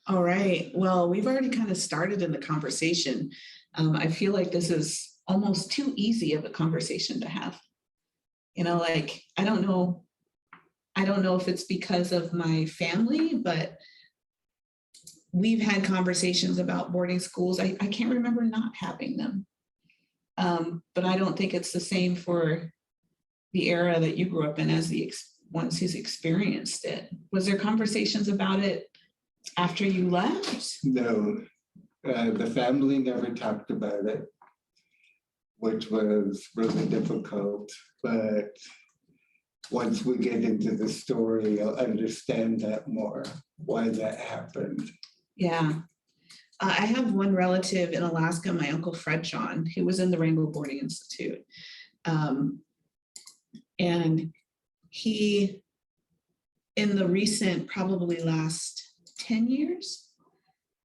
All right. Well, we've already kind of started in the conversation. I feel like this is almost too easy of a conversation to have. Like, I don't know if it's because of my family, but we've had conversations about boarding schools. I can't remember not having them. But I don't think it's the same for the era that you grew up in as the ones who's experienced it. Was there conversations about it after you left? No, the family never talked about it, which was really difficult. But once we get into the story, you'll understand that more, why that happened. Yeah. I have one relative in Alaska, my Uncle Fred John, who was in the Rainbow Boarding Institute. And he, in the recent, probably last 10 years,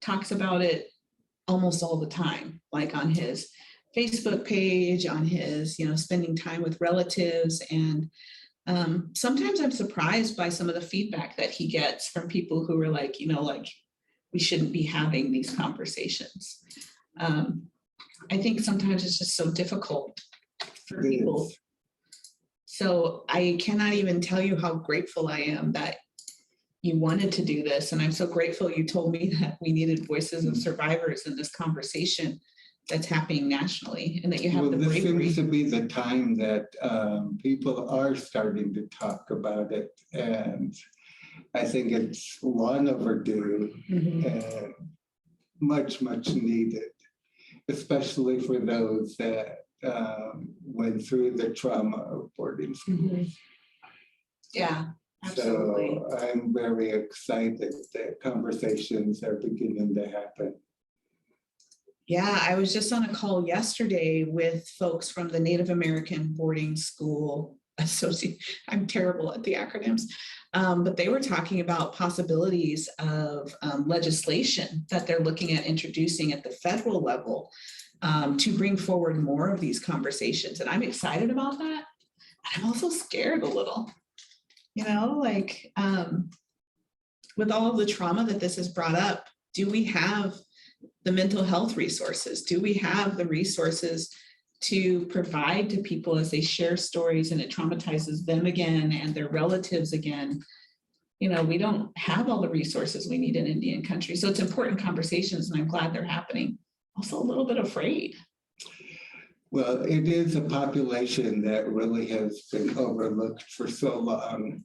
talks about it almost all the time, like on his Facebook page, on his, spending time with relatives. And sometimes I'm surprised by some of the feedback that he gets from people who are like, we shouldn't be having these conversations. I think sometimes it's just so difficult for people. So I cannot even tell you how grateful I am that you wanted to do this. And I'm so grateful you told me that we needed voices of survivors in this conversation that's happening nationally, and that you have the bravery. This seems to be the time that people are starting to talk about it. And I think it's long overdue and much, much needed, especially for those that went through the trauma of boarding schools. Yeah, absolutely. So I'm very excited that conversations are beginning to happen. Yeah, I was just on a call yesterday with folks from the Native American Boarding School Association. I'm terrible at the acronyms, but they were talking about possibilities of legislation that they're looking at introducing at the federal level to bring forward more of these conversations. And I'm excited about that. I'm also scared a little, with all of the trauma that this has brought up, do we have the mental health resources? Do we have the resources to provide to people as they share stories and it traumatizes them again and their relatives again? We don't have all the resources we need in Indian country. So it's important conversations, and I'm glad they're happening. Also a little bit afraid. Well, it is a population that really has been overlooked for so long.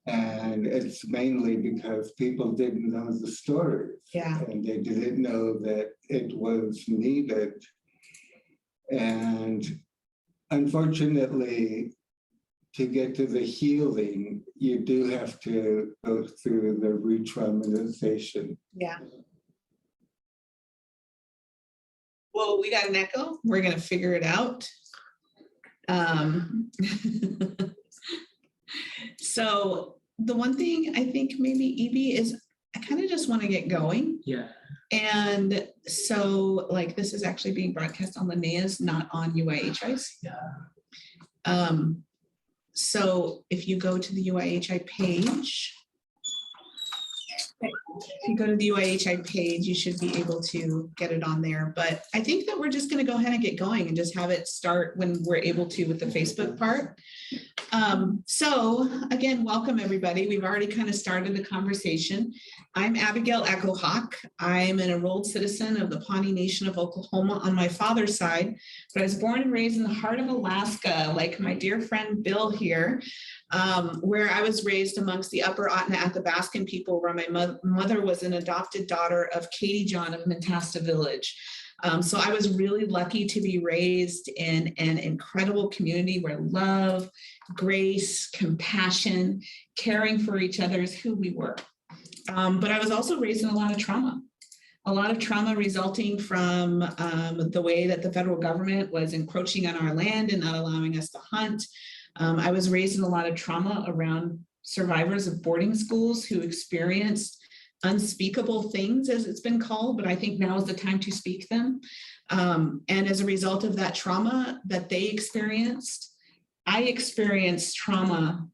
And it's mainly because people didn't know the stories. Yeah. And they didn't know that it was needed. And unfortunately, to get to the healing, you do have to go through the re-traumatization. Yeah. Well, we got an echo. We're going to figure it out. So the one thing I think maybe, Evie, is I kind of just want to get going. Yeah. And so this is actually being broadcast on the NAS, not on UIHIs. Yeah. So if you go to the UIHI page, you should be able to get it on there. But I think that we're just going to go ahead and get going and just have it start when we're able to with the Facebook part. So again, welcome everybody. We've already kind of started the conversation. I'm Abigail Echo-Hawk. I'm an enrolled citizen of the Pawnee Nation of Oklahoma on my father's side, but I was born and raised in the heart of Alaska, like my dear friend Bill here, where I was raised amongst the Upper Otna Athabascan people, where my mother was an adopted daughter of Katie John of Mentasta Village. So I was really lucky to be raised in an incredible community where love, grace, compassion, caring for each other is who we were. But I was also raised in a lot of trauma resulting from the way that the federal government was encroaching on our land and not allowing us to hunt. I was raised in a lot of trauma around survivors of boarding schools who experienced unspeakable things, as it's been called, but I think now is the time to speak them. And as a result of that trauma that they experienced, I experienced trauma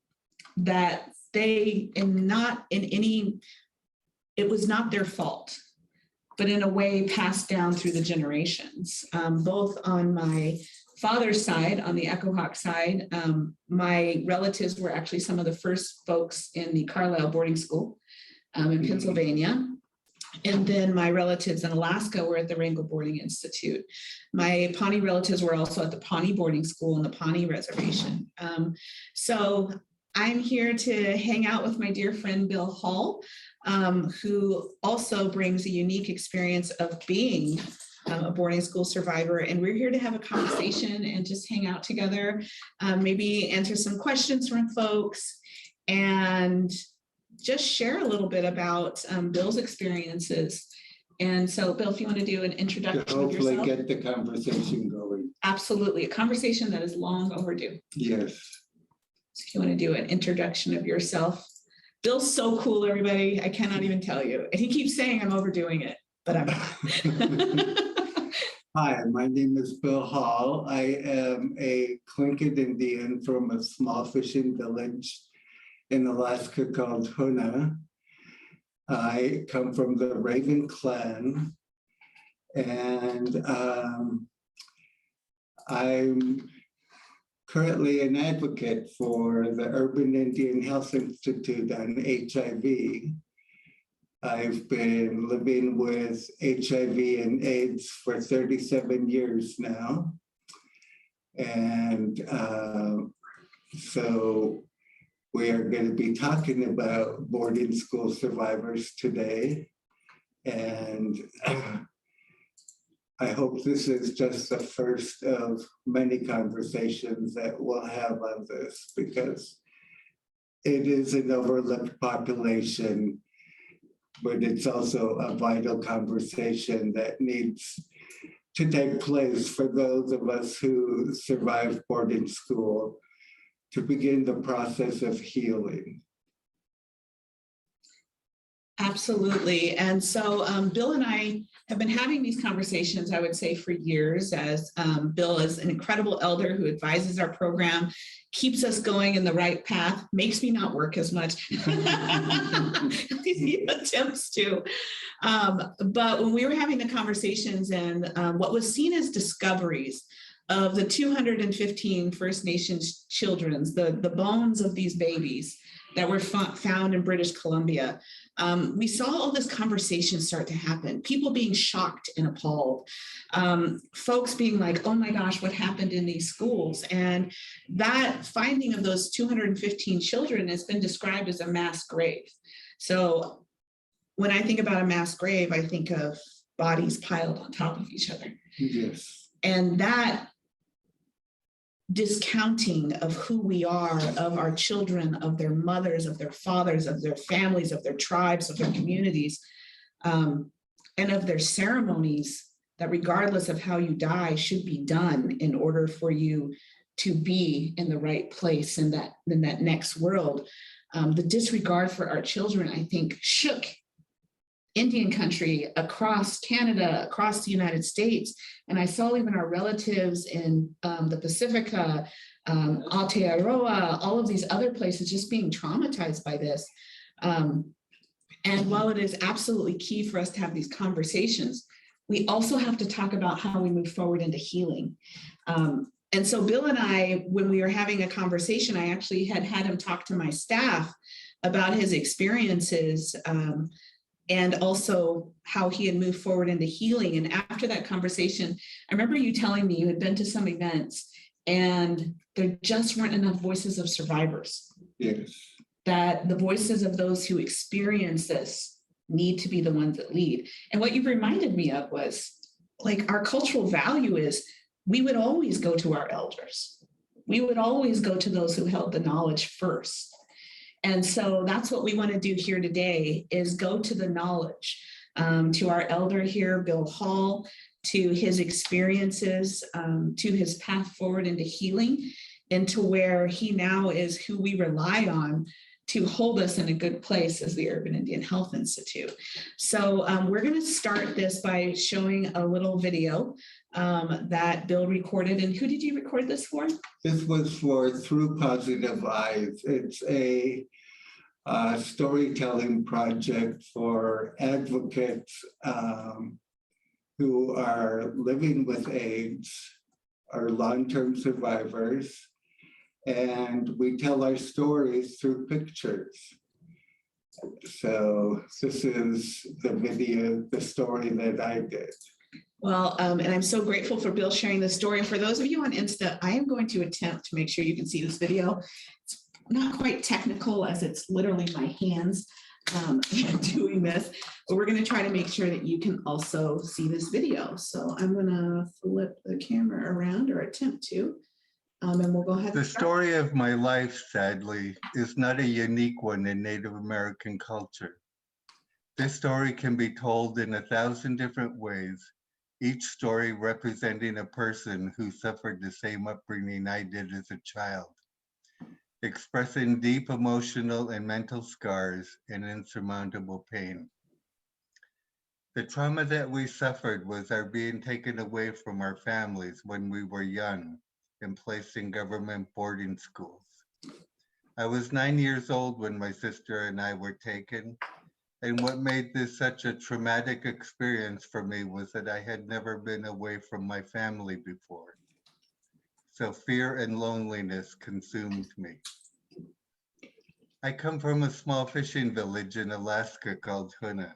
that they, and not in any it was not their fault, but in a way passed down through the generations. Both on my father's side, on the Echo-Hawk side, my relatives were actually some of the first folks in the Carlisle boarding school in Pennsylvania. And then my relatives in Alaska were at the Wrangell Boarding Institute. My Pawnee relatives were also at the Pawnee boarding school on the Pawnee reservation. So I'm here to hang out with my dear friend, Bill Hall, who also brings a unique experience of being a boarding school survivor. And we're here to have a conversation and just hang out together, maybe answer some questions from folks, and just share a little bit about Bill's experiences. And so, Bill, if you want to do an introduction to hopefully of yourself. get the conversation going. Absolutely, a conversation that is long overdue. Yes. So if you want to do an introduction of yourself. Bill's so cool, everybody. I cannot even tell you. And he keeps saying I'm overdoing it, but I'm not. Hi, my name is Bill Hall. I am a Tlingit Indian from a small fishing village in Alaska called Huna. I come from the Raven clan, and I'm currently an advocate for the Urban Indian Health Institute on HIV. I've been living with HIV and AIDS for 37 years now. And so we are going to be talking about boarding school survivors today. And I hope this is just the first of many conversations that we'll have on this, because it is an overlooked population, but it's also a vital conversation that needs to take place for those of us who survived boarding school to begin the process of healing. Absolutely. And so Bill and I have been having these conversations, I would say, for years, as Bill is an incredible elder who advises our program, keeps us going in the right path, makes me not work as much. He attempts to. But when we were having the conversations and what was seen as discoveries of the 215 First Nations children, the bones of these babies that were found in British Columbia, we saw all this conversation start to happen, people being shocked and appalled, folks being like, oh my gosh, what happened in these schools? And that finding of those 215 children has been described as a mass grave. So when I think about a mass grave, I think of bodies piled on top of each other. Yes. And that discounting of who we are, of our children, of their mothers, of their fathers, of their families, of their tribes, of their communities, and of their ceremonies, that regardless of how you die should be done in order for you to be in the right place in that next world. The disregard for our children, I think, shook Indian country across Canada, across the United States. And I saw even our relatives in the Pacifica, Aotearoa, all of these other places just being traumatized by this. And while it is absolutely key for us to have these conversations, we also have to talk about how we move forward into healing. And so Bill and I, when we were having a conversation, I actually had him talk to my staff about his experiences, and also how he had moved forward into healing. And after that conversation, I remember you telling me you had been to some events and there just weren't enough voices of survivors. Yes. That the voices of those who experience this need to be the ones that lead. And what you reminded me of was, like, our cultural value is we would always go to our elders. We would always go to those who held the knowledge first. And so that's what we want to do here today, is go to the knowledge, to our elder here, Bill Hall, to his experiences, to his path forward into healing, into where he now is who we rely on to hold us in a good place as the Urban Indian Health Institute. So we're going to start this by showing a little video that Bill recorded. And who did you record this for? This was for Through Positive Eyes. It's a storytelling project for advocates who are living with AIDS or long-term survivors. And we tell our stories through pictures. So this is the video, the story that I did. Well, and I'm so grateful for Bill sharing the story. And for those of you on Insta, I am going to attempt to make sure you can see this video. It's not quite technical as it's literally my hands doing this, but we're going to try to make sure that you can also see this video. So I'm going to flip the camera around, or attempt to, and we'll go ahead. The story of my life, sadly, is not a unique one in Native American culture. This story can be told in 1,000 different ways, each story representing a person who suffered the same upbringing I did as a child, expressing deep emotional and mental scars and insurmountable pain. The trauma that we suffered was our being taken away from our families when we were young and placed in government boarding schools. I was 9 years old when my sister and I were taken, and what made this such a traumatic experience for me was that I had never been away from my family before. So fear and loneliness consumed me. I come from a small fishing village in Alaska called Huna.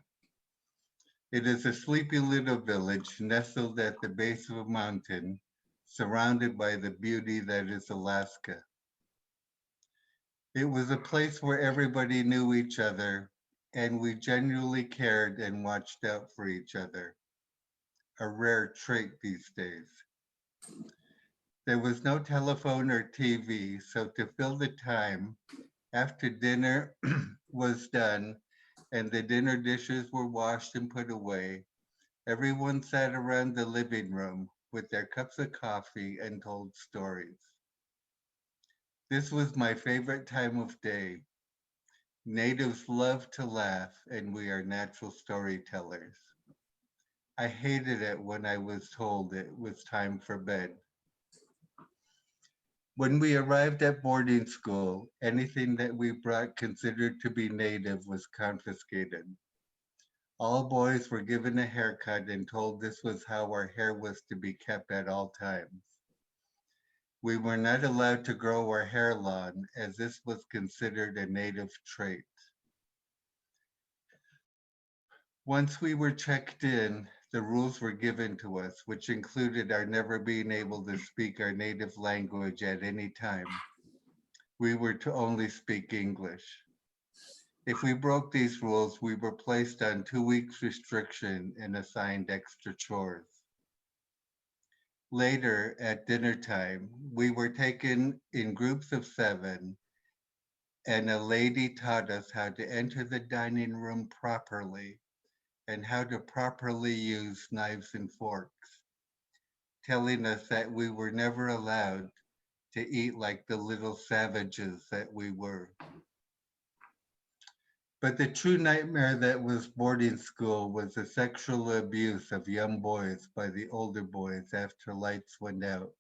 It is a sleepy little village nestled at the base of a mountain, surrounded by the beauty that is Alaska. It was a place where everybody knew each other, and we genuinely cared and watched out for each other, a rare trait these days. There was no telephone or TV, so to fill the time, after dinner was done and the dinner dishes were washed and put away, everyone sat around the living room with their cups of coffee and told stories. This was my favorite time of day. Natives love to laugh, and we are natural storytellers. I hated it when I was told it was time for bed. When we arrived at boarding school, anything that we brought considered to be native was confiscated. All boys were given a haircut and told this was how our hair was to be kept at all times. We were not allowed to grow our hair long, as this was considered a native trait. Once we were checked in, the rules were given to us, which included our never being able to speak our native language at any time. We were to only speak English. If we broke these rules, we were placed on 2 weeks restriction and assigned extra chores. Later, at dinner time, we were taken in groups of 7, and a lady taught us how to enter the dining room properly and how to properly use knives and forks, telling us that we were never allowed to eat like the little savages that we were. But the true nightmare that was boarding school was the sexual abuse of young boys by the older boys after lights went out.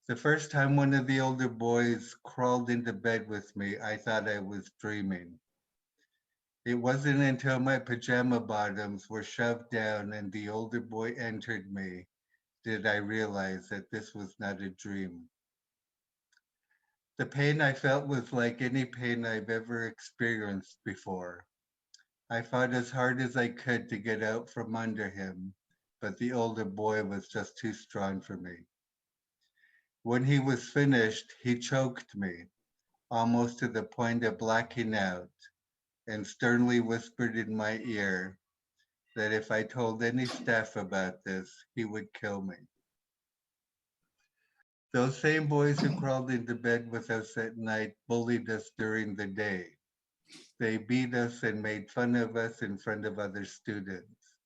The first time one of the older boys crawled into bed with me, I thought I was dreaming. It wasn't until my pajama bottoms were shoved down and the older boy entered me did I realize that this was not a dream. The pain I felt was like any pain I've ever experienced before. I fought as hard as I could to get out from under him, but the older boy was just too strong for me. When he was finished, he choked me, almost to the point of blacking out, and sternly whispered in my ear that if I told any staff about this, he would kill me. Those same boys who crawled into bed with us at night bullied us during the day. They beat us and made fun of us in front of other students.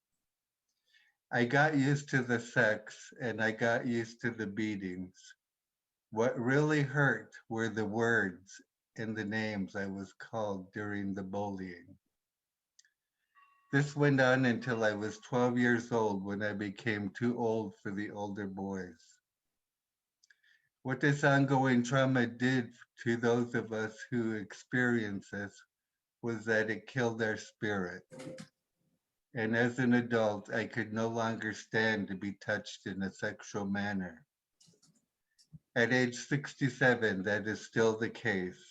I got used to the sex and I got used to the beatings. What really hurt were the words and the names I was called during the bullying. This went on until I was 12 years old when I became too old for the older boys. What this ongoing trauma did to those of us who experience this was that it killed our spirit. And as an adult, I could no longer stand to be touched in a sexual manner. At age 67, that is still the case.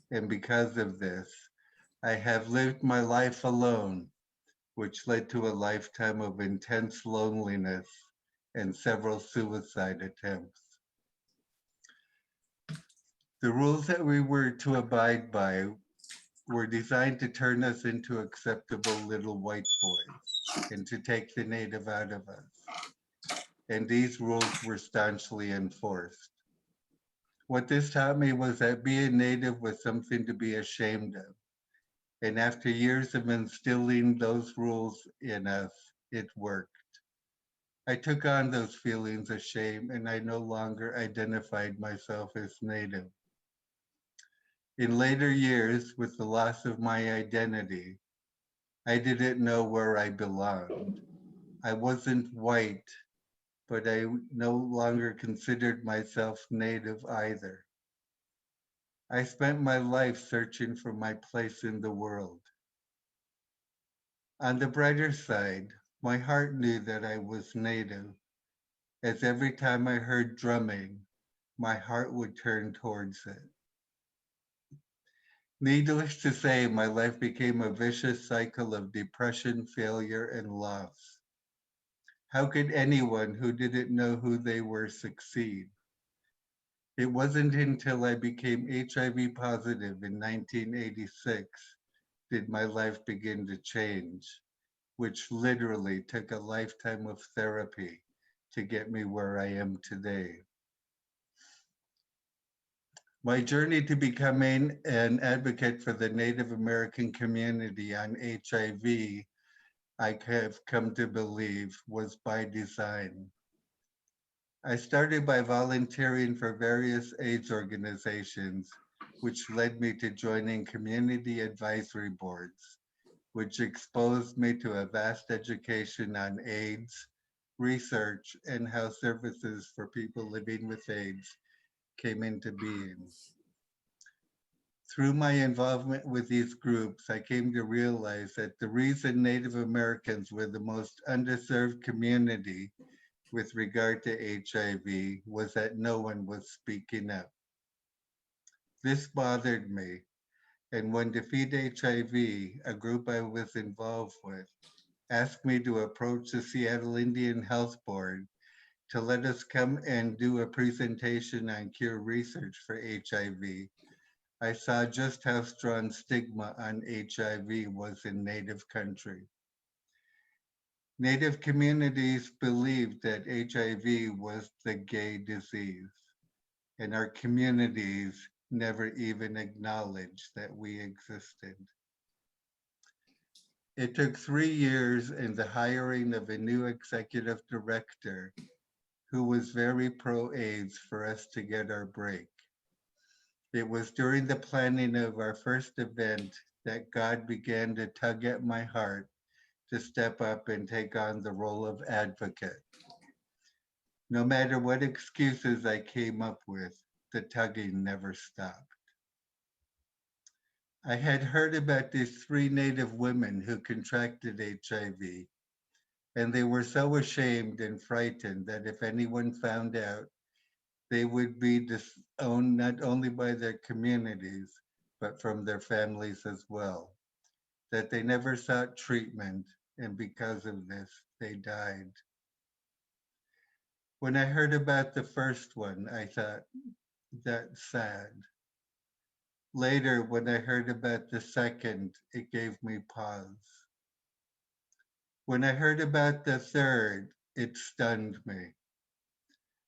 And because of this, I have lived my life alone, which led to a lifetime of intense loneliness and several suicide attempts. The rules that we were to abide by were designed to turn us into acceptable little white boys and to take the native out of us. And these rules were staunchly enforced. What this taught me was that being native was something to be ashamed of. And after years of instilling those rules in us, it worked. I took on those feelings of shame and I no longer identified myself as native. In later years, with the loss of my identity, I didn't know where I belonged. I wasn't white, but I no longer considered myself native either. I spent my life searching for my place in the world. On the brighter side, my heart knew that I was native, as every time I heard drumming, my heart would turn towards it. Needless to say, my life became a vicious cycle of depression, failure, and loss. How could anyone who didn't know who they were succeed? It wasn't until I became HIV positive in 1986 did my life begin to change, which literally took a lifetime of therapy to get me where I am today. My journey to becoming an advocate for the Native American community on HIV, I have come to believe, was by design. I started by volunteering for various AIDS organizations, which led me to joining community advisory boards, which exposed me to a vast education on AIDS, research, and how services for people living with AIDS came into being. Through my involvement with these groups, I came to realize that the reason Native Americans were the most underserved community with regard to HIV was that no one was speaking up. This bothered me, and when Defeat HIV, a group I was involved with, asked me to approach the Seattle Indian Health Board to let us come and do a presentation on cure research for HIV, I saw just how strong stigma on HIV was in Native country. Native communities believed that HIV was the gay disease, and our communities never even acknowledged that we existed. It took 3 years and the hiring of a new executive director who was very pro-AIDS for us to get our break. It was during the planning of our first event that God began to tug at my heart to step up and take on the role of advocate. No matter what excuses I came up with, the tugging never stopped. I had heard about these 3 Native women who contracted HIV, and they were so ashamed and frightened that if anyone found out, they would be disowned not only by their communities, but from their families as well, that they never sought treatment, and because of this, they died. When I heard about the first one, I thought, that's sad. Later, when I heard about the second, it gave me pause. When I heard about the third, it stunned me.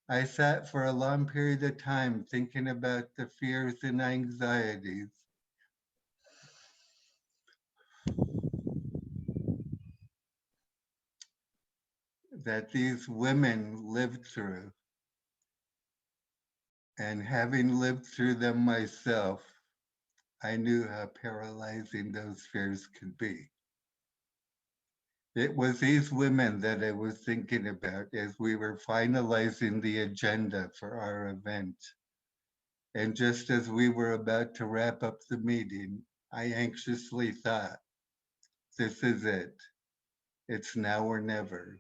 I sat for a long period of time thinking about the fears and anxieties that these women lived through. And having lived through them myself, I knew how paralyzing those fears could be. It was these women that I was thinking about as we were finalizing the agenda for our event. And just as we were about to wrap up the meeting, I anxiously thought, this is it. It's now or never.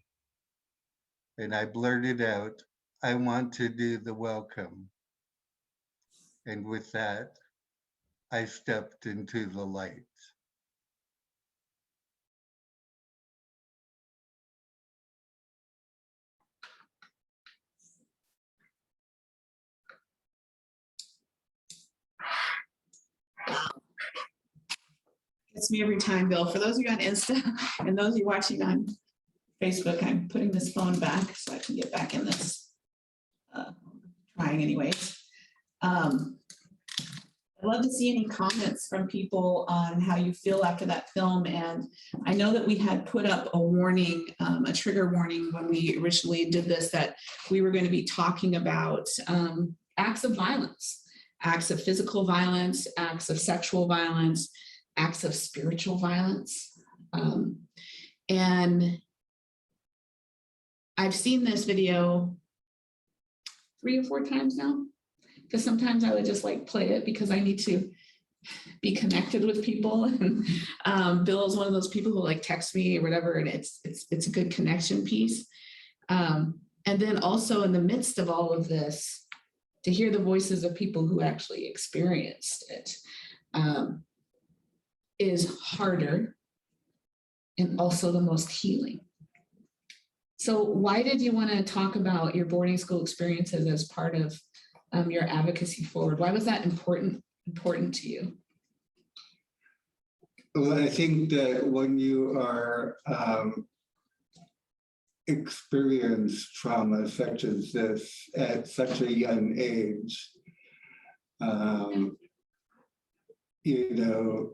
And I blurted out, I want to do the welcome. And with that, I stepped into the light. It's me every time, Bill. For those of you on Insta and those of you watching on Facebook, I'm putting this phone back so I can get back in this. Trying anyways. I'd love to see any comments from people on how you feel after that film. And I know that we had put up a warning, a trigger warning when we originally did this, that we were going to be talking about acts of violence, acts of physical violence, acts of sexual violence, acts of spiritual violence. And I've seen this video 3 or 4 times now, because sometimes I would just like play it because I need to be connected with people. And Bill is one of those people who like text me or whatever, and it's a good connection piece. And then also in the midst of all of this, to hear the voices of people who actually experienced it is harder and also the most healing. So why did you want to talk about your boarding school experiences as part of your advocacy forward? Why was that important to you? Well, I think that when you are experience trauma such as this at such a young age, you know,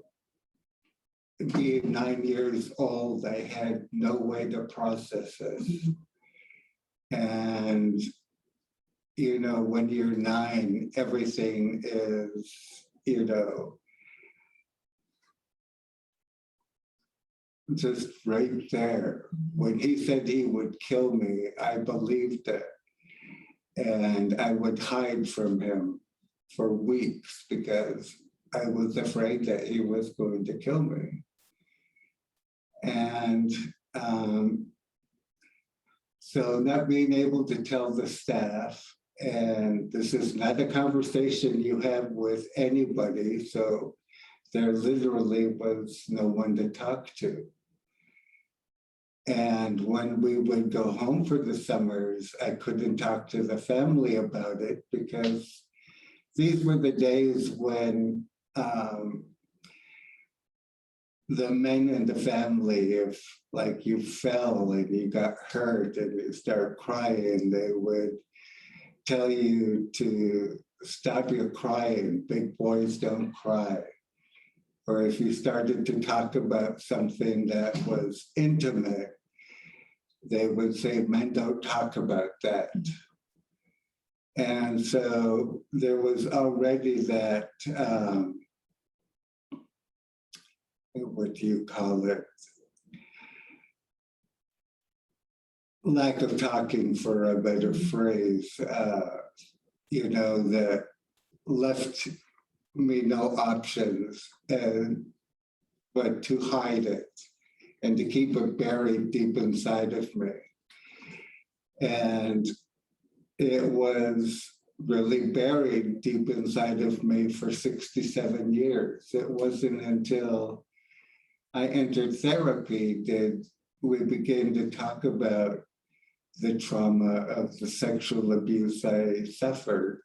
being 9 years old, I had no way to process it. And, you know, when you're 9, everything is, you know, just right there. When he said he would kill me, I believed it. And I would hide from him for weeks because I was afraid that he was going to kill me. And so not being able to tell the staff, and this is not a conversation you have with anybody, so there literally was no one to talk to. And when we would go home for the summers, I couldn't talk to the family about it because these were the days when the men in the family, if like you fell and you got hurt and you start crying, they would tell you to stop your crying. Big boys don't cry. Or if you started to talk about something that was intimate, they would say, men don't talk about that. And so there was already that, what do you call it? Lack of talking, for a better phrase, you know, that left me no options but to hide it and to keep it buried deep inside of me. And it was really buried deep inside of me for 67 years. It wasn't until I entered therapy that we began to talk about the trauma of the sexual abuse I suffered.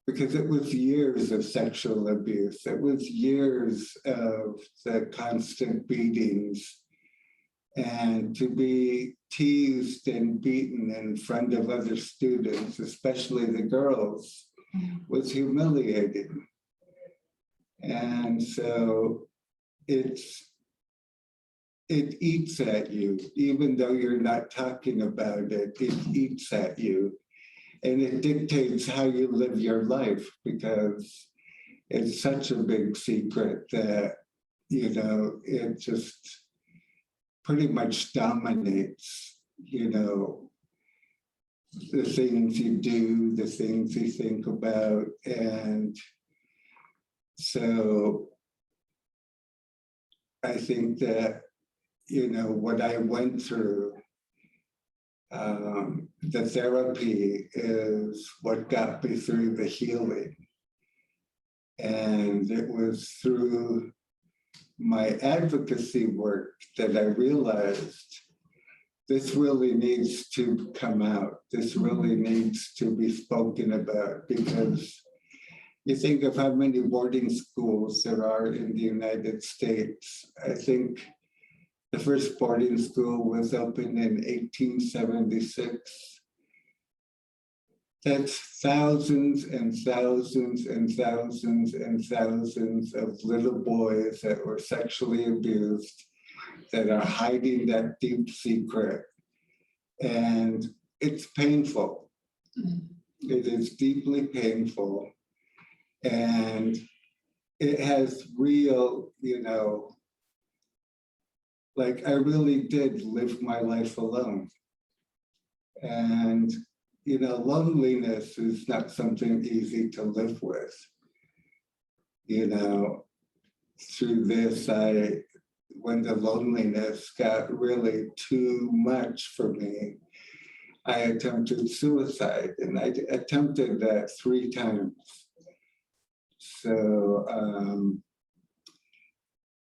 Because it was years of sexual abuse. It was years of the constant beatings. And to be teased and beaten in front of other students, especially the girls, was humiliating. And so it eats at you, even though you're not talking about it, it eats at you. And it dictates how you live your life because it's such a big secret that, you know, it just pretty much dominates, you know, the things you do, the things you think about. And so I think that, you know, what I went through, the therapy is what got me through the healing. And it was through my advocacy work that I realized this really needs to come out. This really needs to be spoken about, because you think of how many boarding schools there are in the United States. I think the first boarding school was opened in 1876. That's thousands and thousands and thousands and thousands of little boys that were sexually abused, that are hiding that deep secret. And it's painful. It is deeply painful. And it has real, you know, like I really did live my life alone. And, you know, loneliness is not something easy to live with. You know, through this, when the loneliness got really too much for me, I attempted suicide, and I attempted that 3 times. So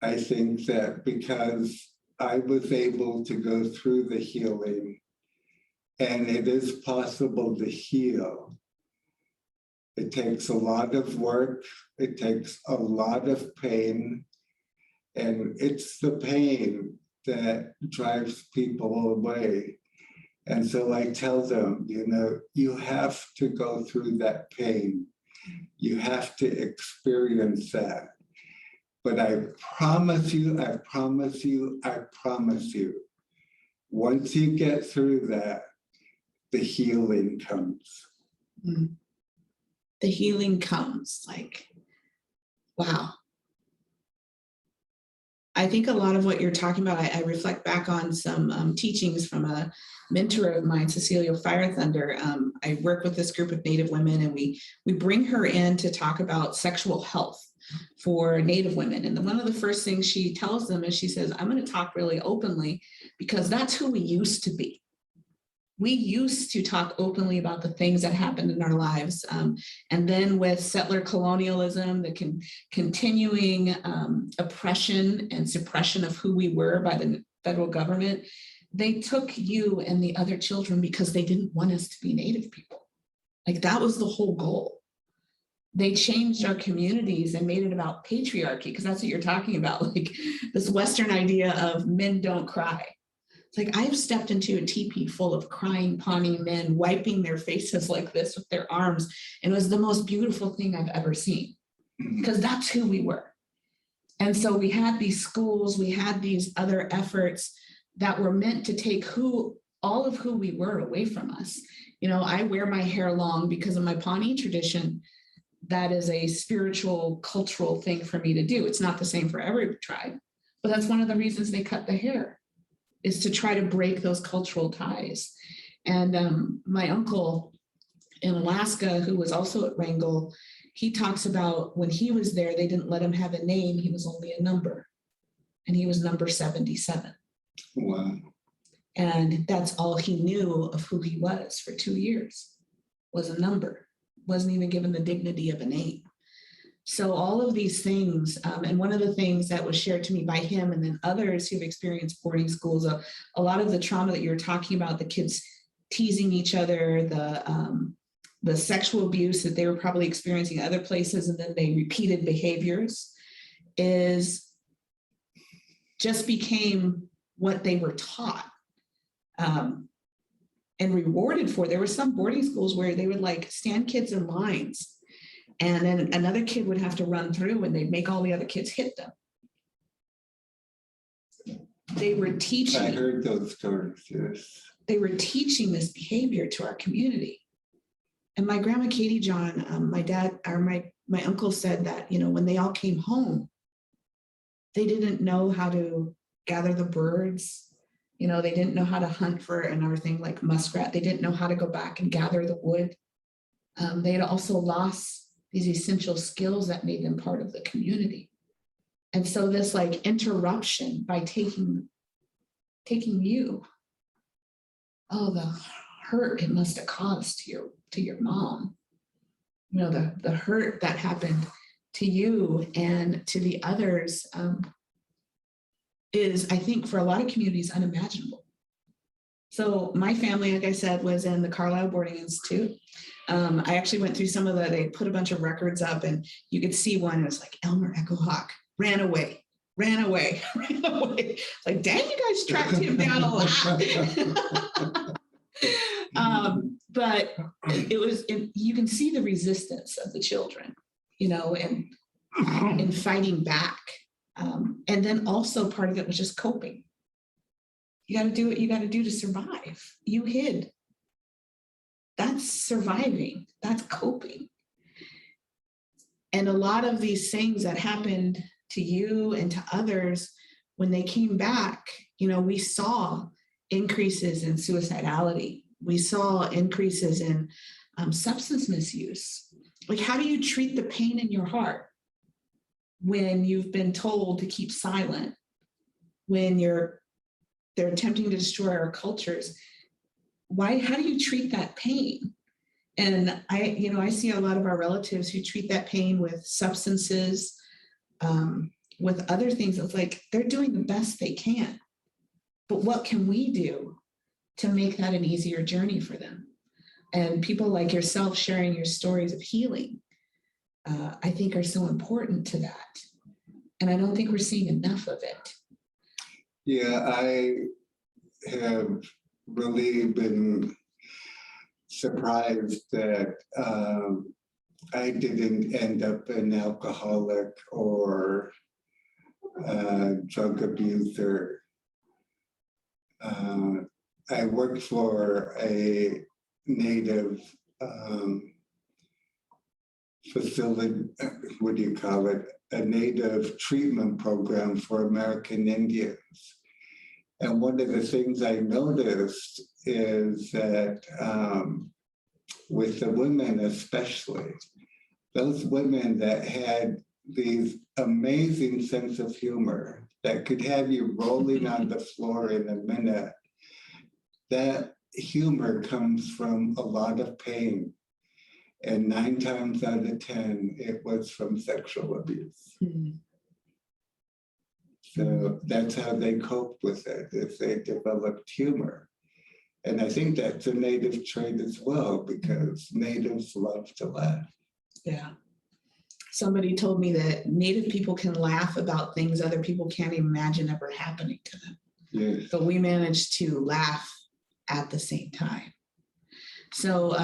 I think that because I was able to go through the healing, and it is possible to heal. It takes a lot of work. It takes a lot of pain. And it's the pain that drives people away. And so I tell them, you know, you have to go through that pain. You have to experience that. But I promise you, I promise you, I promise you, once you get through that, the healing comes. The healing comes, like, wow. I think a lot of what you're talking about, I reflect back on some teachings from a mentor of mine, Cecilia Firethunder. I work with this group of Native women, and we bring her in to talk about sexual health for Native women. And one of the first things she tells them is, she says, I'm going to talk really openly because that's who we used to be. We used to talk openly about the things that happened in our lives. And then with settler colonialism, the continuing oppression and suppression of who we were by the federal government, they took you and the other children because they didn't want us to be Native people. Like, that was the whole goal. They changed our communities and made it about patriarchy, because that's what you're talking about, like this Western idea of men don't cry. It's like, I've stepped into a teepee full of crying Pawnee men wiping their faces like this with their arms. And it was the most beautiful thing I've ever seen, because that's who we were. And so we had these schools, we had these other efforts that were meant to take all of who we were away from us. You know, I wear my hair long because of my Pawnee tradition. That is a spiritual, cultural thing for me to do. It's not the same for every tribe, but that's one of the reasons they cut the hair, is to try to break those cultural ties. And my uncle in Alaska, who was also at Wrangell, he talks about when he was there, they didn't let him have a name. He was only a number, and he was number 77. Wow. And that's all he knew of who he was for 2 years, was a number. Wasn't even given the dignity of a name. So all of these things, and one of the things that was shared to me by him and then others who've experienced boarding schools, a lot of the trauma that you're talking about, the kids teasing each other, the sexual abuse that they were probably experiencing other places, and then they repeated behaviors, is just became what they were taught and rewarded for. There were some boarding schools where they would like stand kids in lines, and then another kid would have to run through, and they'd make all the other kids hit them. They were teaching. I heard those stories, yes. They were teaching this behavior to our community. And my grandma Katie John, my dad, or my uncle said that, you know, when they all came home, they didn't know how to gather the birds. You know, they didn't know how to hunt for another thing like muskrat. They didn't know how to go back and gather the wood. They had also lost these essential skills that made them part of the community. And so this like interruption by taking you, oh, the hurt it must have caused to your mom. You know, the hurt that happened to you and to the others is, I think, for a lot of communities unimaginable. So my family, like I said, was in the Carlisle Boarding Institute. I actually went through some of they put a bunch of records up and you could see one, it was like Elmer Echo-Hawk ran away. Like, dang, you guys tracked him down a lot. But it was, you can see the resistance of the children, you know, and in fighting back. And then also part of it was just coping. You got to do what you got to do to survive. You hid. That's surviving. That's coping. And a lot of these things that happened to you and to others, when they came back, you know, we saw increases in suicidality. We saw increases in substance misuse. Like, how do you treat the pain in your heart when you've been told to keep silent, when they're attempting to destroy our cultures? How do you treat that pain? And I see a lot of our relatives who treat that pain with substances, with other things. It's like they're doing the best they can, but what can we do to make that an easier journey for them? And people like yourself sharing your stories of healing, I think are so important to that. And I don't think we're seeing enough of it. Yeah, I have really been surprised that I didn't end up an alcoholic or drug abuser. I worked for a Native facility, what do you call it? A Native treatment program for American Indians. And one of the things I noticed is that with the women especially, those women that had these amazing sense of humor that could have you rolling on the floor in a minute, that humor comes from a lot of pain. And 9 times out of 10, it was from sexual abuse. Mm-hmm. So that's how they coped with it, is they developed humor. And I think that's a Native trait as well, because Natives love to laugh. Yeah. Somebody told me that Native people can laugh about things other people can't imagine ever happening to them. Yes. But we managed to laugh at the same time. So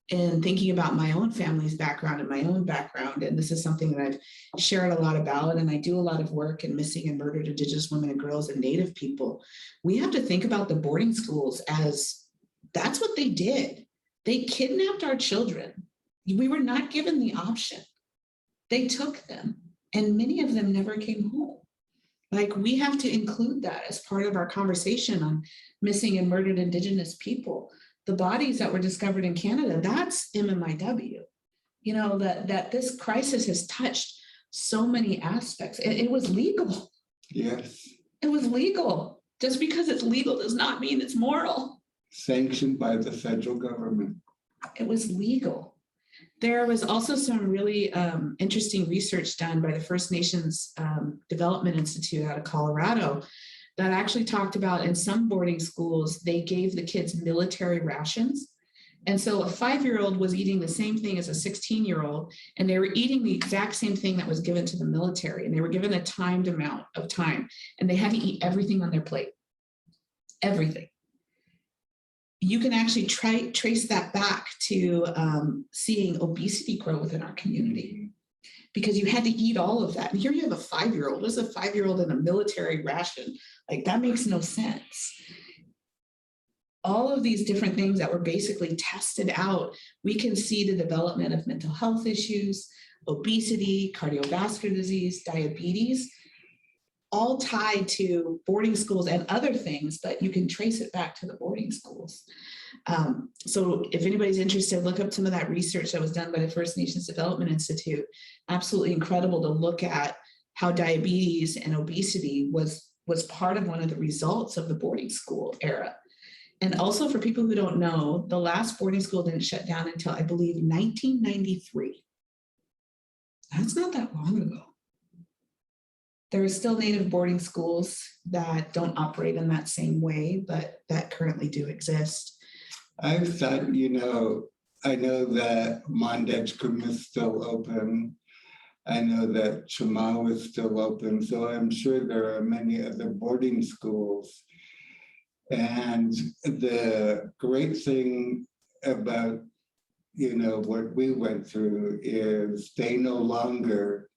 in thinking about my own family's background and my own background, and this is something that I've shared a lot about, and I do a lot of work in missing and murdered Indigenous women and girls and Native people, we have to think about the boarding schools as that's what they did. They kidnapped our children. We were not given the option. They took them, and many of them never came home. Like, we have to include that as part of our conversation on missing and murdered Indigenous people. The bodies that were discovered in Canada, that's MMIW. You know, that this crisis has touched so many aspects. It was legal. Yes. It was legal. Just because it's legal does not mean it's moral. Sanctioned by the federal government. It was legal. There was also some really interesting research done by the First Nations Development Institute out of Colorado that actually talked about, in some boarding schools, they gave the kids military rations. And so a 5-year-old was eating the same thing as a 16-year-old, and they were eating the exact same thing that was given to the military, and they were given a timed amount of time, and they had to eat everything on their plate, everything. You can actually trace that back to seeing obesity grow within our community, because you had to eat all of that. And here you have a 5-year-old. What is a 5-year-old in a military ration? Like, that makes no sense. All of these different things that were basically tested out, we can see the development of mental health issues, obesity, cardiovascular disease, diabetes. all tied to boarding schools and other things, but you can trace it back to the boarding schools. So if anybody's interested, look up some of that research that was done by the First Nations Development Institute. Absolutely incredible to look at how diabetes and obesity was part of one of the results of the boarding school era. And also for people who don't know, the last boarding school didn't shut down until I believe 1993. That's not that long ago. There are still Native boarding schools that don't operate in that same way, but that currently do exist. I've thought, I know that Mondegkum is still open. I know that Chamau is still open. So I'm sure there are many other boarding schools. And the great thing about, what we went through is they no longer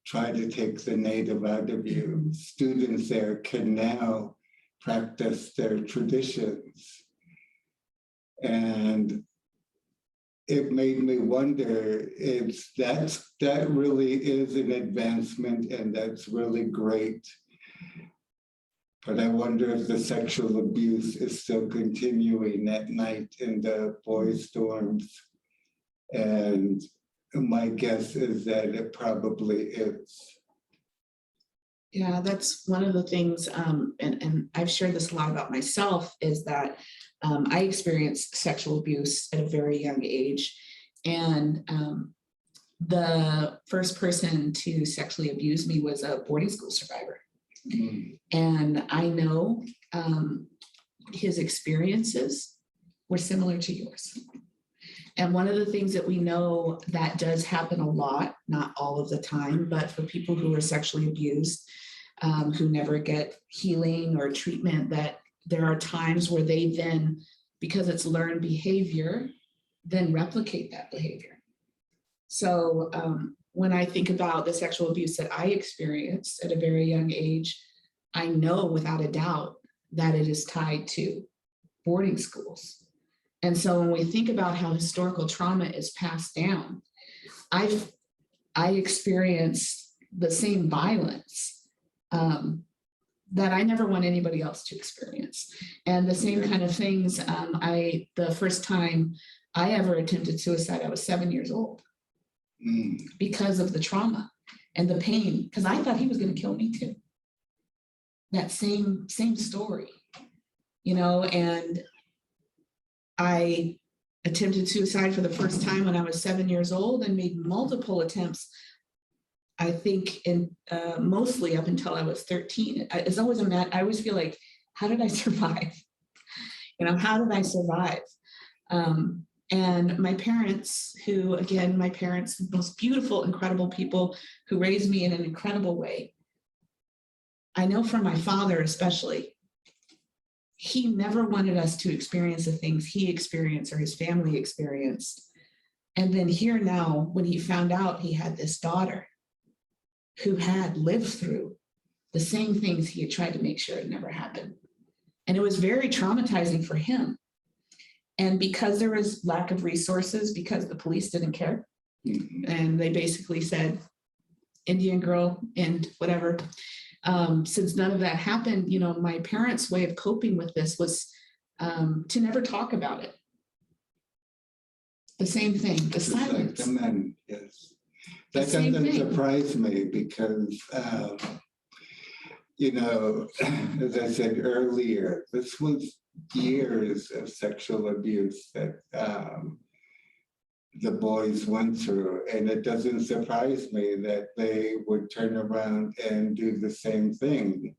try to take the native out of you. Students there can now practice their traditions. And it made me wonder if that really is an advancement, and that's really great. But I wonder if the sexual abuse is still continuing at night in the boys' dorms. And my guess is that it probably is. Yeah, that's one of the things, and I've shared this a lot about myself, is that I experienced sexual abuse at a very young age. And the first person to sexually abuse me was a boarding school survivor. Mm. And I know his experiences were similar to yours. And one of the things that we know that does happen a lot, not all of the time, but for people who are sexually abused, who never get healing or treatment, that there are times where they then, because it's learned behavior, then replicate that behavior. So when I think about the sexual abuse that I experienced at a very young age, I know without a doubt that it is tied to boarding schools. And so when we think about how historical trauma is passed down, I experienced the same violence that I never want anybody else to experience. And the same kind of things, the first time I ever attempted suicide, I was 7 years old because of the trauma and the pain, because I thought he was going to kill me too. That same story, and I attempted suicide for the first time when I was 7 years old and made multiple attempts, I think, mostly up until I was 13. It's always I always feel like, how did I survive? How did I survive? And my parents, the most beautiful, incredible people who raised me in an incredible way. I know from my father especially, he never wanted us to experience the things he experienced or his family experienced. And then here now, when he found out he had this daughter who had lived through the same things he had tried to make sure it never happened. And it was very traumatizing for him. And because there was lack of resources, because the police didn't care, and they basically said, Indian girl and whatever, since none of that happened, my parents' way of coping with this was to never talk about it. The same thing, the silence. Like the men, yes. That doesn't surprise me because, as I said earlier, this was years of sexual abuse that the boys went through. And it doesn't surprise me that they would turn around and do the same thing,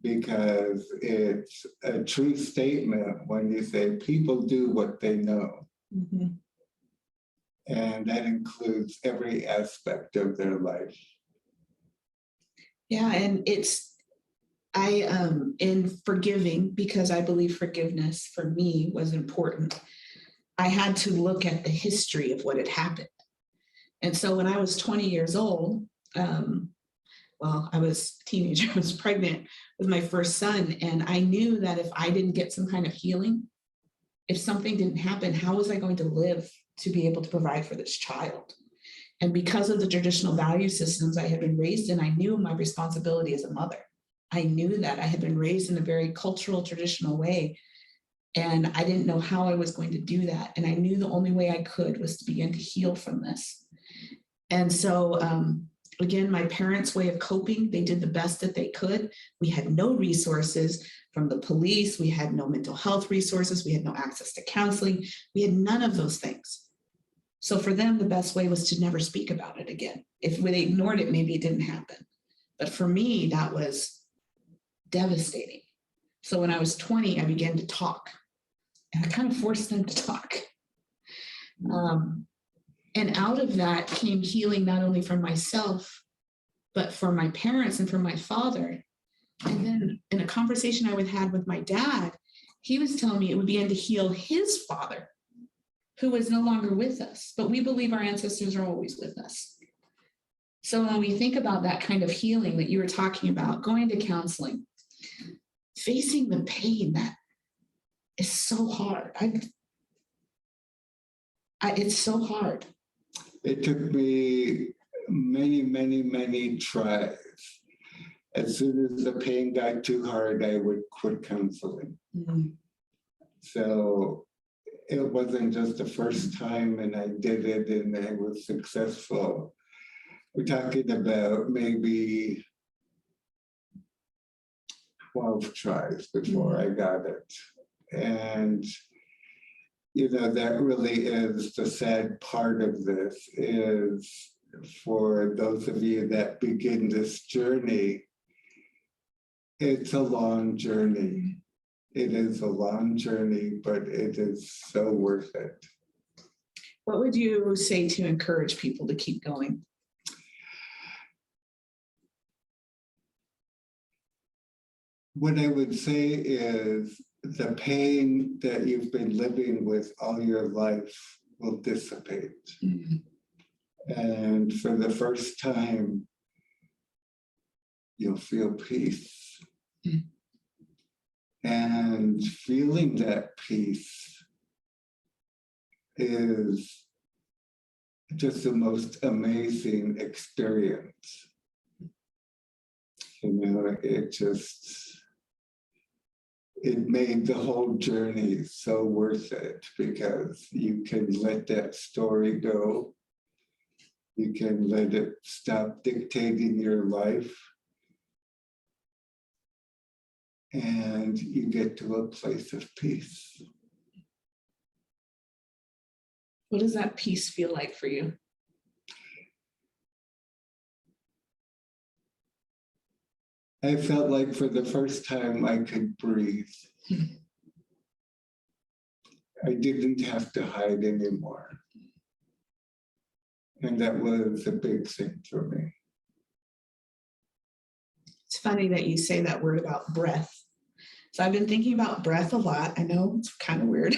because it's a true statement when you say people do what they know. Mm-hmm. And that includes every aspect of their life. Yeah, and in forgiving, because I believe forgiveness for me was important, I had to look at the history of what had happened. And so when I was 20 years old, I was a teenager, I was pregnant with my first son, and I knew that if I didn't get some kind of healing, if something didn't happen, how was I going to live to be able to provide for this child? And because of the traditional value systems I had been raised in, I knew my responsibility as a mother. I knew that I had been raised in a very cultural, traditional way. And I didn't know how I was going to do that. And I knew the only way I could was to begin to heal from this. And so, again, my parents' way of coping, they did the best that they could. We had no resources from the police. We had no mental health resources. We had no access to counseling. We had none of those things. So for them, the best way was to never speak about it again. If they ignored it, maybe it didn't happen. But for me, that was devastating. So when I was 20, I began to talk. And I kind of forced them to talk. And out of that came healing, not only for myself, but for my parents and for my father. And then in a conversation I would had with my dad, he was telling me it would begin to heal his father, who is no longer with us, but we believe our ancestors are always with us. So when we think about that kind of healing that you were talking about, going to counseling, facing the pain that is so hard. It's so hard. It took me many tries. As soon as the pain got too hard, I would quit counseling. Mm-hmm. So it wasn't just the first time and I did it and I was successful. We're talking about maybe 12 tries before I got it. And, you know, that really is the sad part of this, is for those of you that begin this journey, it's a long journey. It is a long journey, but it is so worth it. What would you say to encourage people to keep going? What I would say is the pain that you've been living with all your life will dissipate. Mm-hmm. And for the first time, you'll feel peace. Mm-hmm. And feeling that peace is just the most amazing experience. You know, it made the whole journey so worth it, because you can let that story go. You can let it stop dictating your life. And you get to a place of peace. What does that peace feel like for you? I felt like for the first time I could breathe. I didn't have to hide anymore. And that was a big thing for me. It's funny that you say that word about breath. So I've been thinking about breath a lot. I know it's kind of weird,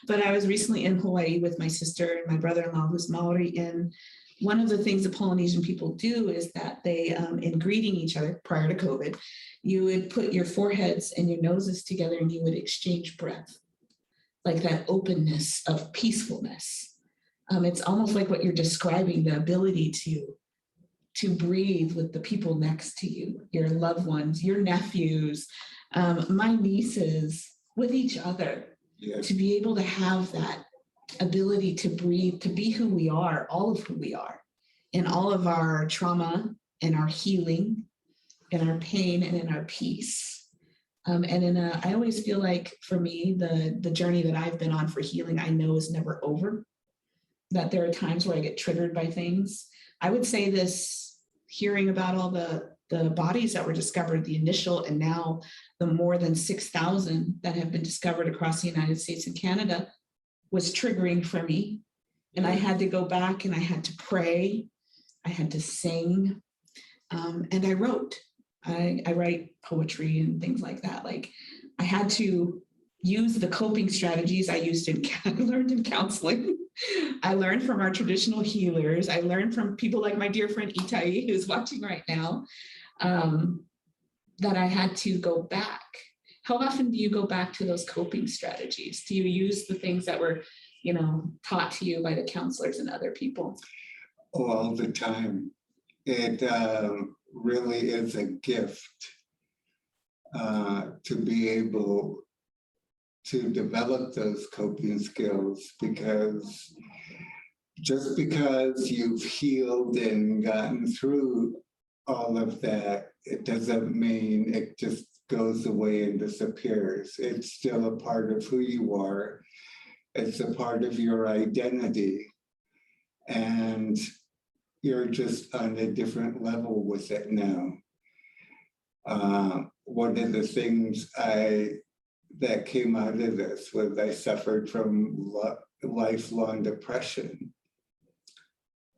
but I was recently in Hawaii with my sister and my brother-in-law who's Maori. And one of the things the Polynesian people do is that they, in greeting each other prior to COVID, you would put your foreheads and your noses together and you would exchange breath, like that openness of peacefulness. It's almost like what you're describing, the ability to breathe with the people next to you, your loved ones, your nephews, my nieces, with each other. Yes. To be able to have that ability to breathe, to be who we are, all of who we are, in all of our trauma and our healing, in our pain and in our peace. I always feel like for me, the journey that I've been on for healing, I know is never over, that there are times where I get triggered by things. I would say this, hearing about all the bodies that were discovered, the initial and now the more than 6,000 that have been discovered across the United States and Canada, was triggering for me. And I had to go back and I had to pray. I had to sing. And I wrote. I write poetry and things like that. Like, I had to use the coping strategies I learned in counseling. I learned from our traditional healers. I learned from people like my dear friend Itai, who's watching right now, that I had to go back. How often do you go back to those coping strategies? Do you use the things that were, taught to you by the counselors and other people? all the time. It really is a gift to be able to develop those coping skills, because just because you've healed and gotten through all of that, it doesn't mean it just goes away and disappears. It's still a part of who you are. It's a part of your identity. And you're just on a different level with it now. One of the things that came out of this was I suffered from lifelong depression.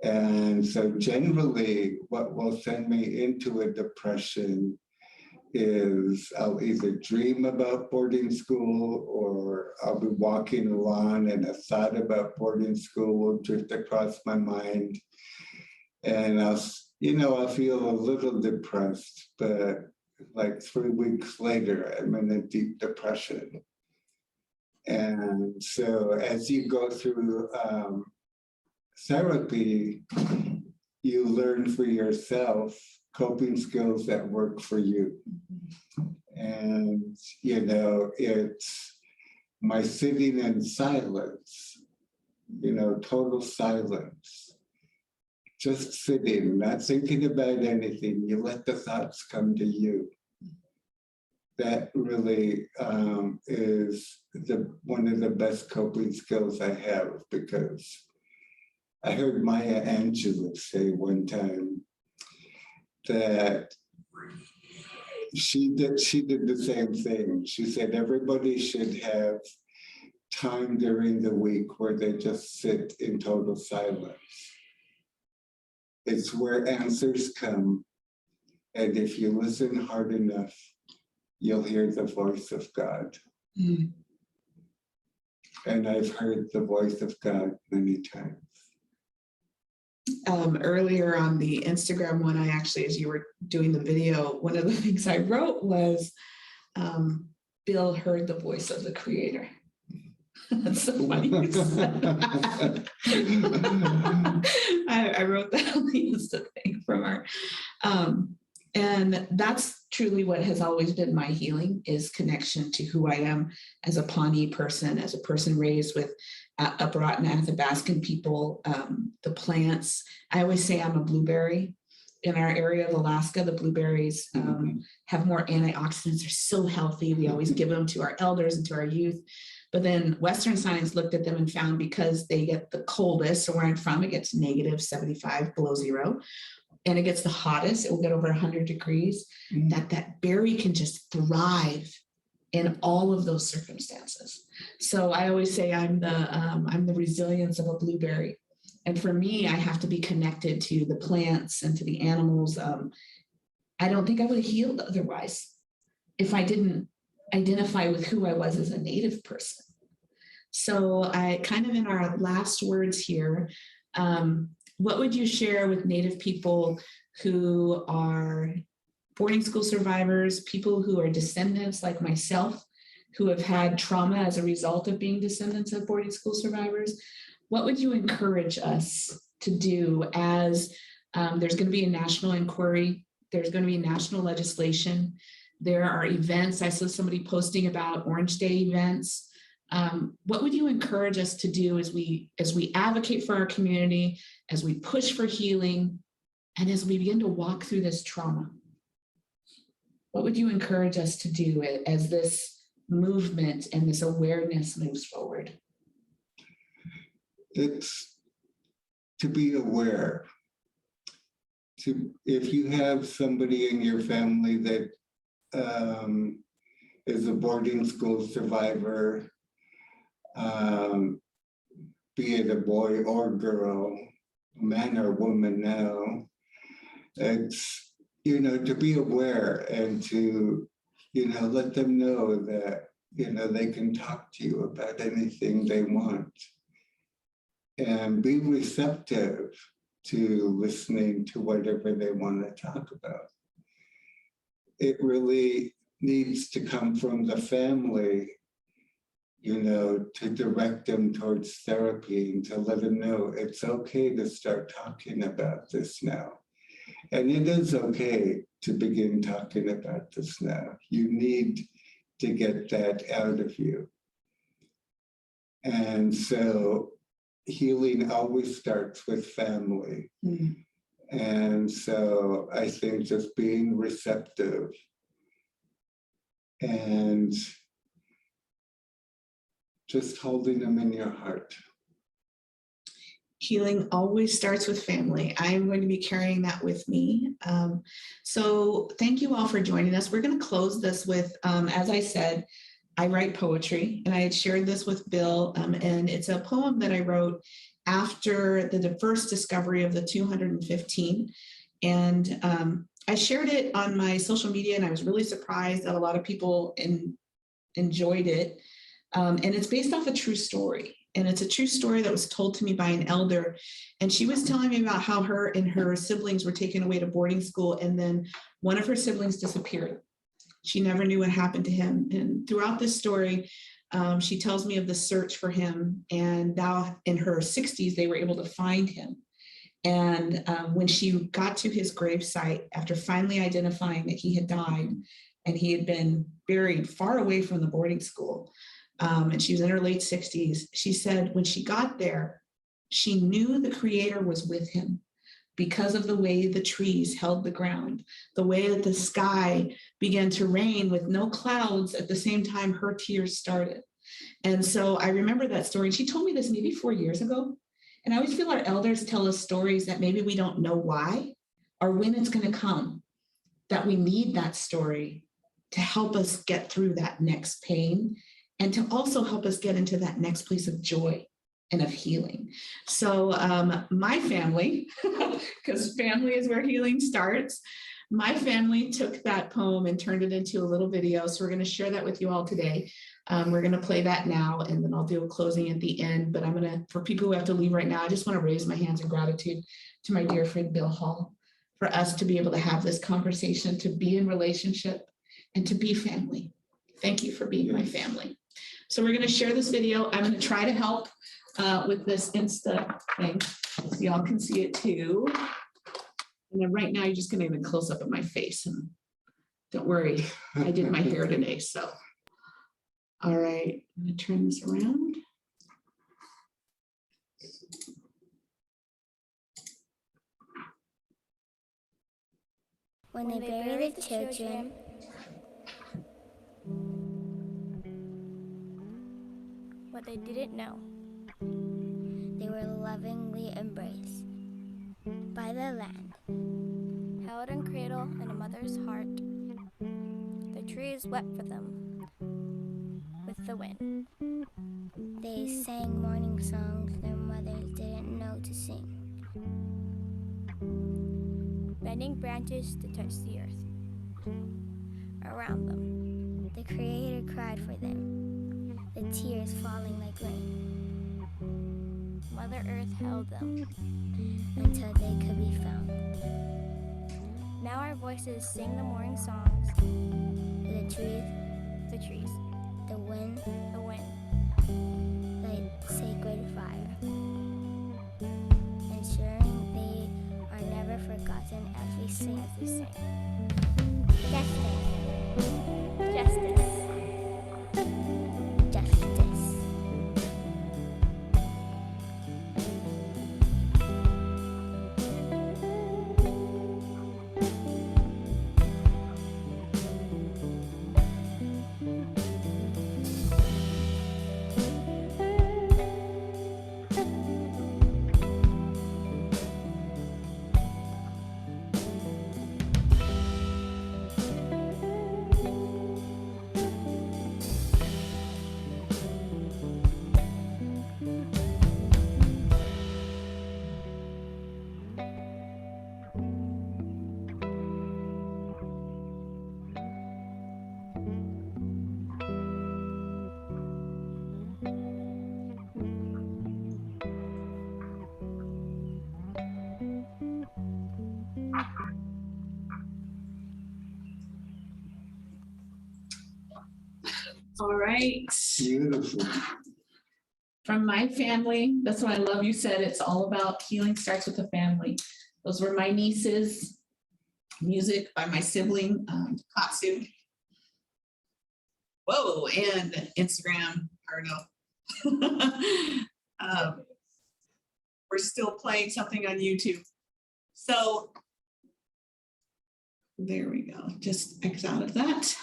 And so generally what will send me into a depression is I'll either dream about boarding school, or I'll be walking along and a thought about boarding school will drift across my mind. And I'll feel a little depressed, but like 3 weeks later, I'm in a deep depression. And so as you go through therapy, you learn for yourself coping skills that work for you. And, it's my sitting in silence, total silence. Just sitting, not thinking about anything. You let the thoughts come to you. That really is one of the best coping skills I have, because I heard Maya Angelou say one time that she did the same thing. She said everybody should have time during the week where they just sit in total silence. It's where answers come. And if you listen hard enough, you'll hear the voice of God. Mm. And I've heard the voice of God many times. Earlier on the Instagram one, as you were doing the video, one of the things I wrote was, Bill heard the voice of the Creator. That's so funny. I wrote that on the Insta thing from our, and that's truly what has always been my healing, is connection to who I am as a Pawnee person, as a person raised with Upper and Athabascan people, the plants. I always say I'm a blueberry. In our area of Alaska, the blueberries have more antioxidants. They're so healthy. We always give them to our elders and to our youth. But then Western science looked at them and found, because they get the coldest, so where I'm from, it gets -75 below zero, and it gets the hottest, it will get over 100 degrees, that berry can just thrive in all of those circumstances. So I always say I'm the resilience of a blueberry. And for me, I have to be connected to the plants and to the animals. I don't think I would have healed otherwise if I didn't identify with who I was as a Native person. So I kind of, in our last words here, what would you share with Native people who are boarding school survivors, people who are descendants like myself, who have had trauma as a result of being descendants of boarding school survivors? What would you encourage us to do as there's going to be a national inquiry, there's going to be national legislation, there are events. I saw somebody posting about Orange Day events. What would you encourage us to do as we advocate for our community, as we push for healing, and as we begin to walk through this trauma? What would you encourage us to do as this movement and this awareness moves forward? It's to be aware. If you have somebody in your family that is a boarding school survivor, be it a boy or girl, man or woman now, it's, to be aware and to, let them know that, they can talk to you about anything they want, and be receptive to listening to whatever they want to talk about. It really needs to come from the family to direct them towards therapy and to let them know it's okay to start talking about this now. And it is okay to begin talking about this now. You need to get that out of you. And so healing always starts with family. Mm. And so I think just being receptive and just holding them in your heart. Healing always starts with family. I'm going to be carrying that with me. So thank you all for joining us. We're going to close this with, as I said, I write poetry, and I had shared this with Bill, and it's a poem that I wrote after the first discovery of the 215. And I shared it on my social media, and I was really surprised that a lot of people enjoyed it. And it's based off a true story. And it's a true story that was told to me by an elder. And she was telling me about how her and her siblings were taken away to boarding school. And then one of her siblings disappeared. She never knew what happened to him. And throughout this story, she tells me of the search for him. And now in her 60s, they were able to find him. And when she got to his gravesite, after finally identifying that he had died and he had been buried far away from the boarding school, and she was in her late 60s, she said when she got there, she knew the Creator was with him because of the way the trees held the ground, the way that the sky began to rain with no clouds at the same time her tears started. And so I remember that story. And she told me this maybe 4 years ago. And I always feel our elders tell us stories that maybe we don't know why or when it's going to come, that we need that story to help us get through that next pain and to also help us get into that next place of joy and of healing. So my family, because family is where healing starts, my family took that poem and turned it into a little video. So we're going to share that with you all today. We're going to play that now, and then I'll do a closing at the end. But I'm going to, for people who have to leave right now, I just want to raise my hands in gratitude to my dear friend, Bill Hall, for us to be able to have this conversation, to be in relationship, and to be family. Thank you for being my family. So we're going to share this video. I'm going to try to help with this Insta thing so y'all can see it too. And then right now you're just going to get a close up of my face, and don't worry, I did my hair today. So, all right, I'm going to turn this around. When they bury the children, what they didn't know, they were lovingly embraced by the land, held and cradled in a mother's heart. The trees wept for them with the wind. They sang morning songs their mothers didn't know to sing, bending branches to touch the earth around them. The Creator cried for them, the tears falling like rain. Mother Earth held them until they could be found. Now our voices sing the morning songs. The trees, the wind, light sacred fire, ensuring they are never forgotten as we sing. Justice, justice, justice. All right. Beautiful. From my family, that's what I love. You said it's all about healing starts with the family. Those were my nieces. Music by my sibling, Katsu. Whoa, and Instagram, or no. We're still playing something on YouTube. So there we go, just X out of that.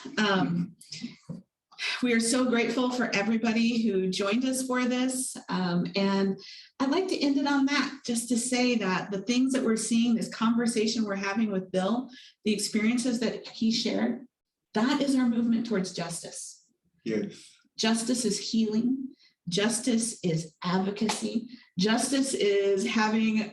We are so grateful for everybody who joined us for this. And I'd like to end it on that, just to say that the things that we're seeing, this conversation we're having with Bill, the experiences that he shared, that is our movement towards justice. Yes. Justice is healing. Justice is advocacy. Justice is having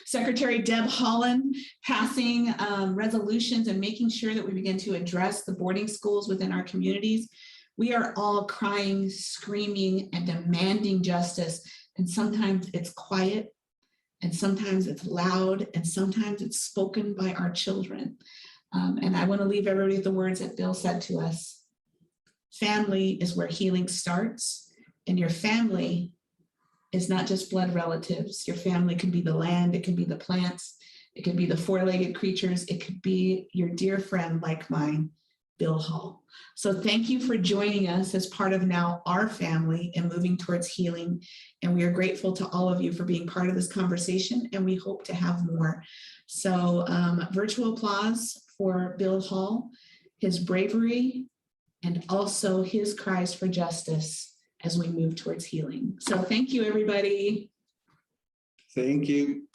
Secretary Deb Haaland passing resolutions and making sure that we begin to address the boarding schools within our communities. We are all crying, screaming, and demanding justice. And sometimes it's quiet, and sometimes it's loud, and sometimes it's spoken by our children. And I want to leave everybody with the words that Bill said to us. Family is where healing starts, and your family is not just blood relatives. Your family could be the land, it could be the plants, it could be the four-legged creatures, it could be your dear friend like mine, Bill Hall. So thank you for joining us as part of now our family and moving towards healing. And we are grateful to all of you for being part of this conversation, and we hope to have more. So virtual applause for Bill Hall, his bravery, and also his cries for justice as we move towards healing. So thank you, everybody. Thank you.